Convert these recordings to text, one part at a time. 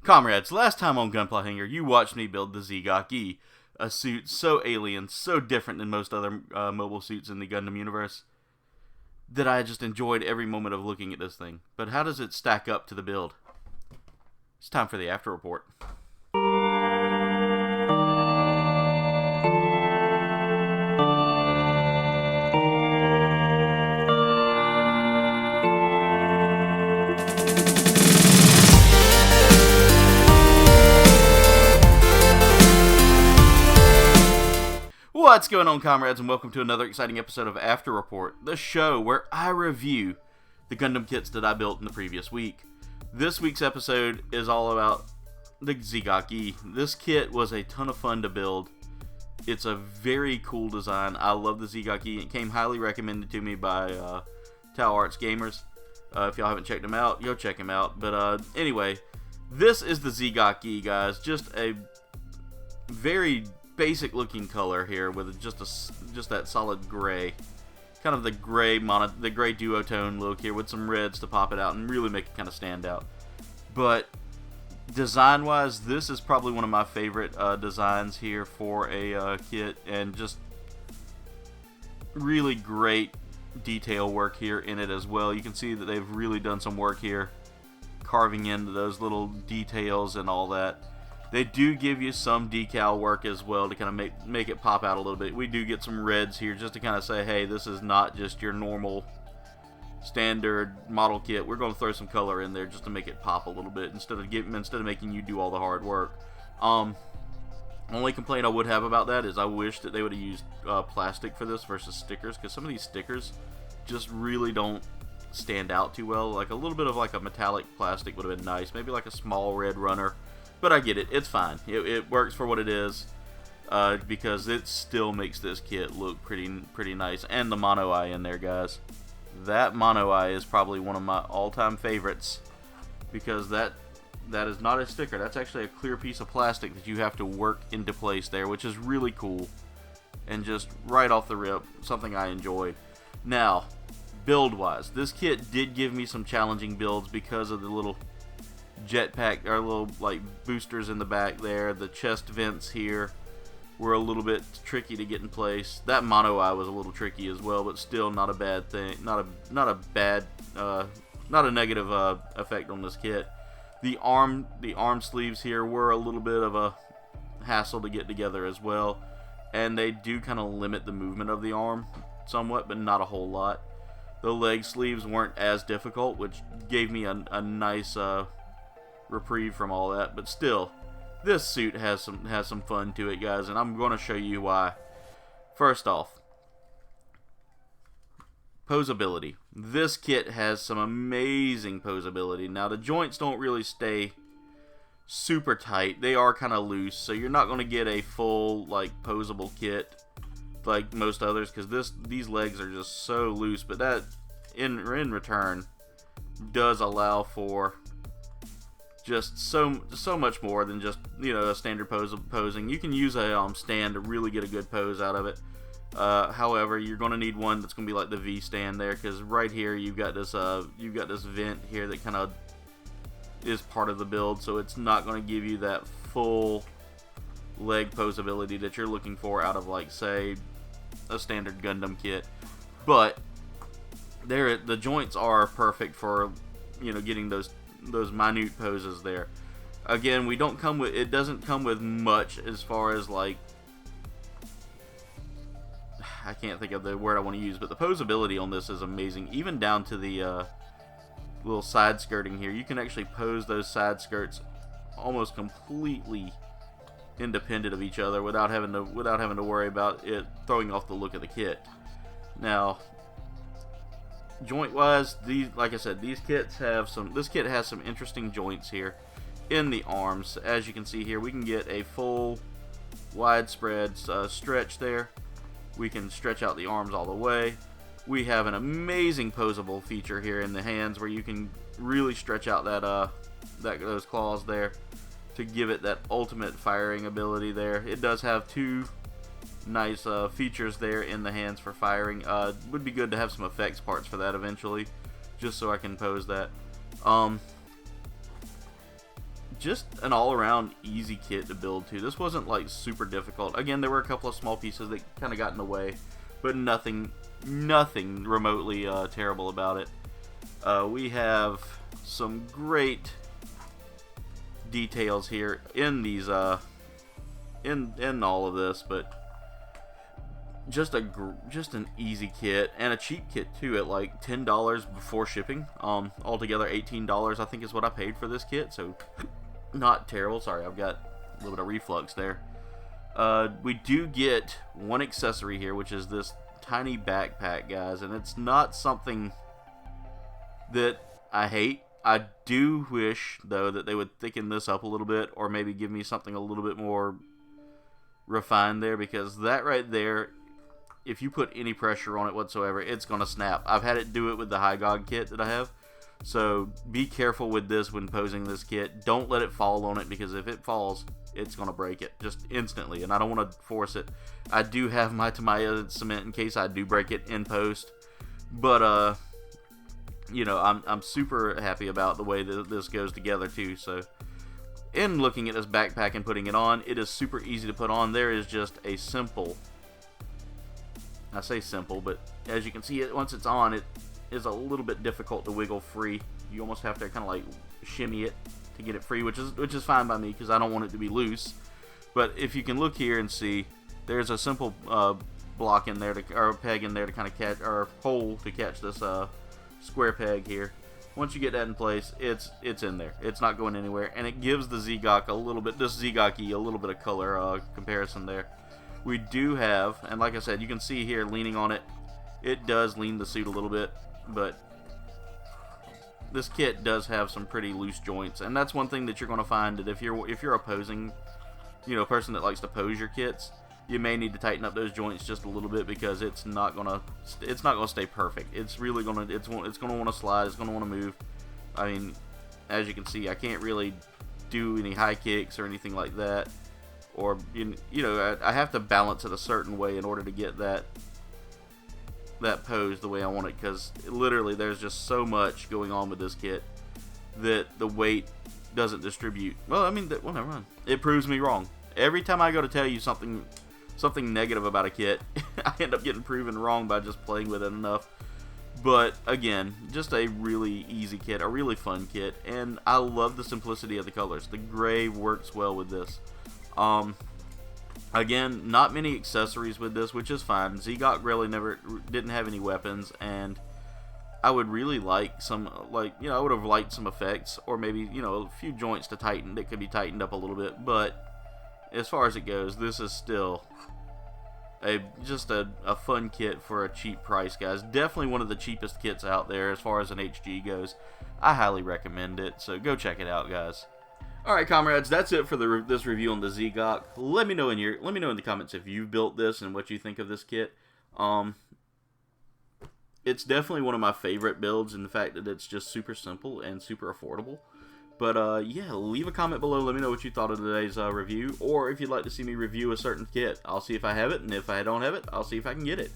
Comrades, last time on Gunpla Hangar, you watched me build the z-gok E, a suit so alien, so different than most other mobile suits in the Gundam universe, that I just enjoyed every moment of looking at this thing. But how does it stack up to the build? It's time for the after report. What's going on, comrades, and welcome to another exciting episode of After Report, the show where I review the Gundam kits that I built in the previous week. This week's episode is all about the z-gok E. This kit was a ton of fun to build. It's a very cool design. I love the z-gok E. It came highly recommended to me by Tau Arts Gamers. If y'all haven't checked him out, go check him out. But anyway, this is the z-gok E, guys. Just a very basic looking color here with just that solid gray, kind of the gray duotone look here with some reds to pop it out and really make it kind of stand out. But design wise, this is probably one of my favorite designs here for a kit, and just really great detail work here in it as well. You can see that they've really done some work here carving into those little details and all that. They do give you some decal work as well to kind of make it pop out a little bit. We do get some reds here just to kind of say, hey, this is not just your normal standard model kit. We're going to throw some color in there just to make it pop a little bit instead of making you do all the hard work. Only complaint I would have about that is I wish that they would have used plastic for this versus stickers, because some of these stickers just really don't stand out too well. Like a little bit of like a metallic plastic would have been nice. Maybe like a small red runner. But I get it. It's fine. It works for what it is, because it still makes this kit look pretty nice. And the mono eye in there, guys. That mono eye is probably one of my all-time favorites, because that is not a sticker. That's actually a clear piece of plastic that you have to work into place there, which is really cool. And just right off the rip, something I enjoyed. Now, build-wise, this kit did give me some challenging builds because of the little jetpack, our little like boosters in the back there. The chest vents here were a little bit tricky to get in place. That mono eye was a little tricky as well, but still not a bad thing. Not a negative effect on this kit. The arm sleeves here were a little bit of a hassle to get together as well, and they do kind of limit the movement of the arm somewhat, but not a whole lot. The leg sleeves weren't as difficult, which gave me a nice reprieve from all that. But still, this suit has some fun to it, guys, and I'm going to show you why. First off, posability. This kit has some amazing posability. Now, the joints don't really stay super tight. They are kind of loose, so you're not going to get a full like posable kit like most others, because these legs are just so loose. But that in return does allow for just so much more than just, you know, a standard posing. You can use a stand to really get a good pose out of it. However, you're going to need one that's going to be like the V stand there, because right here you've got this vent here that kind of is part of the build, so it's not going to give you that full leg posability that you're looking for out of, like, say, a standard Gundam kit. But the joints are perfect for, you know, getting those minute poses there. Again, it doesn't come with much as far as, like, I can't think of the word I want to use, but the posability on this is amazing. Even down to the little side skirting here. You can actually pose those side skirts almost completely independent of each other without having to worry about it throwing off the look of the kit. Now, joint wise, like I said, this kit has some interesting joints here in the arms. As you can see here, we can get a full widespread stretch there. We can stretch out the arms all the way. We have an amazing posable feature here in the hands where you can really stretch out those claws there to give it that ultimate firing ability there. It does have two nice features there in the hands for firing. Would be good to have some effects parts for that eventually, just so I can pose that. just an all-around easy kit to build too. This wasn't like super difficult. Again, there were a couple of small pieces that kind of got in the way, but nothing remotely terrible about it. We have some great details here in these in all of this, but just an easy kit and a cheap kit too, at like $10 before shipping. Altogether $18 I think is what I paid for this kit, so not terrible. Sorry, I've got a little bit of reflux there. We do get one accessory here, which is this tiny backpack, guys, and it's not something that I hate. I do wish, though, that they would thicken this up a little bit, or maybe give me something a little bit more refined there, because that right there, if you put any pressure on it whatsoever, it's going to snap. I've had it do it with the HGUC kit that I have, so be careful with this when posing this kit. Don't let it fall on it, because if it falls, it's going to break it just instantly, and I don't want to force it. I do have my Tamiya cement in case I do break it in post, but you know, I'm super happy about the way that this goes together too. So in looking at this backpack and putting it on, it is super easy to put on. There is just a simple, I say simple, but as you can see, it once it's on, it is a little bit difficult to wiggle free. You almost have to kind of like shimmy it to get it free, which is fine by me, because I don't want it to be loose. But if you can look here and see, there's a simple block in there or a peg in there to kind of catch, or a hole to catch this square peg here. Once you get that in place, it's in there. It's not going anywhere, and it gives the z-gok a little bit, this z-gok-y, a little bit of color comparison there. We do have, and like I said, you can see here leaning on it, it does lean the suit a little bit, but this kit does have some pretty loose joints, and that's one thing that you're going to find, that if you're a posing, you know, person that likes to pose your kits, you may need to tighten up those joints just a little bit, because it's not gonna stay perfect. It's really gonna want to slide. It's gonna want to move. I mean, as you can see, I can't really do any high kicks or anything like that, or you know, I have to balance it a certain way in order to get that pose the way I want it, because literally there's just so much going on with this kit that the weight doesn't distribute. Well, I mean, well, never mind. It proves me wrong. Every time I go to tell you something negative about a kit, I end up getting proven wrong by just playing with it enough. But again, just a really easy kit, a really fun kit, and I love the simplicity of the colors. The gray works well with this. Again, not many accessories with this, which is fine. z-gok really didn't have any weapons, and I would really like some, I would have liked some effects, or maybe, you know, a few joints to tighten that could be tightened up a little bit. But as far as it goes, this is still just a fun kit for a cheap price, guys. Definitely one of the cheapest kits out there as far as an HG goes. I highly recommend it, so go check it out, guys. Alright, comrades, that's it for this review on the z-gok. Let me know in the comments if you've built this and what you think of this kit. It's definitely one of my favorite builds in the fact that it's just super simple and super affordable. But yeah, leave a comment below. Let me know what you thought of today's review, or if you'd like to see me review a certain kit. I'll see if I have it, and if I don't have it, I'll see if I can get it.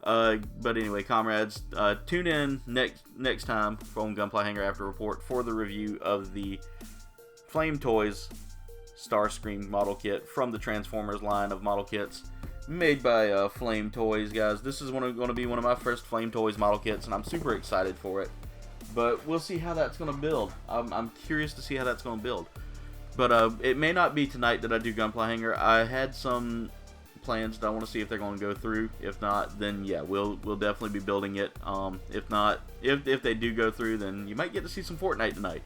But anyway, comrades, tune in next time from Gunpla Hangar After Report for the review of the Flame Toys Starscream model kit from the Transformers line of model kits made by Flame Toys, guys. This is going to be one of my first Flame Toys model kits, and I'm super excited for it. But we'll see how that's going to build. I'm curious to see how that's going to build. But it may not be tonight that I do Gunpla Hangar. I had some plans that I want to see if they're going to go through. If not, then yeah, we'll definitely be building it. If not, if they do go through, then you might get to see some Fortnite tonight.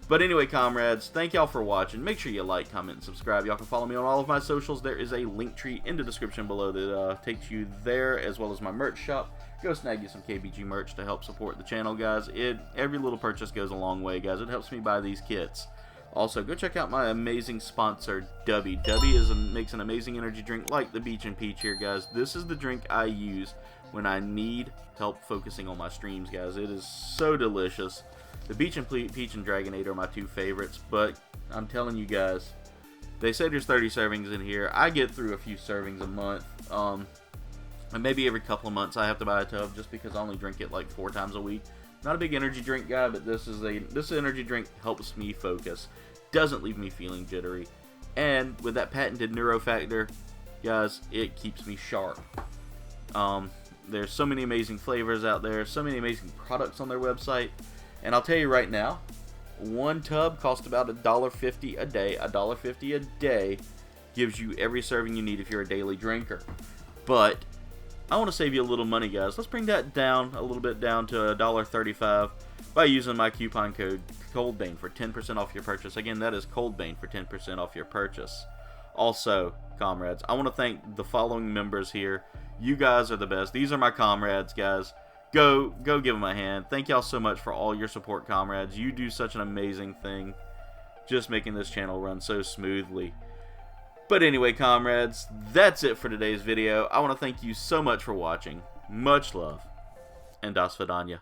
But anyway, comrades, thank y'all for watching. Make sure you like, comment, and subscribe. Y'all can follow me on all of my socials. There is a link tree in the description below that takes you there, as well as my merch shop. Go snag you some KBG merch to help support the channel, guys. Every little purchase goes a long way, guys. It helps me buy these kits. Also, go check out my amazing sponsor, Dubby. Dubby makes an amazing energy drink like the Beach and Peach here, guys. This is the drink I use when I need help focusing on my streams, guys. It is so delicious. The Beach and Peach and Dragonade are my two favorites, but I'm telling you guys, they say there's 30 servings in here. I get through a few servings a month. And maybe every couple of months I have to buy a tub, just because I only drink it like 4 times a week. Not a big energy drink guy, but this energy drink helps me focus. doesn't leave me feeling jittery. And with that patented neuro factor, guys, it keeps me sharp. There's so many amazing flavors out there, so many amazing products on their website, and I'll tell you right now, one tub costs about $1.50 a day. $1.50 a day gives you every serving you need if you're a daily drinker. But I want to save you a little money, guys. Let's bring that down a little bit, down to $1.35 by using my coupon code Kouldbayne for 10% off your purchase. Again, that is Kouldbayne for 10% off your purchase. Also, comrades, I want to thank the following members here. You guys are the best. These are my comrades, guys. Go give them a hand. Thank y'all so much for all your support, comrades. You do such an amazing thing, just making this channel run so smoothly. But anyway, comrades, that's it for today's video. I want to thank you so much for watching. Much love, and das vidanya.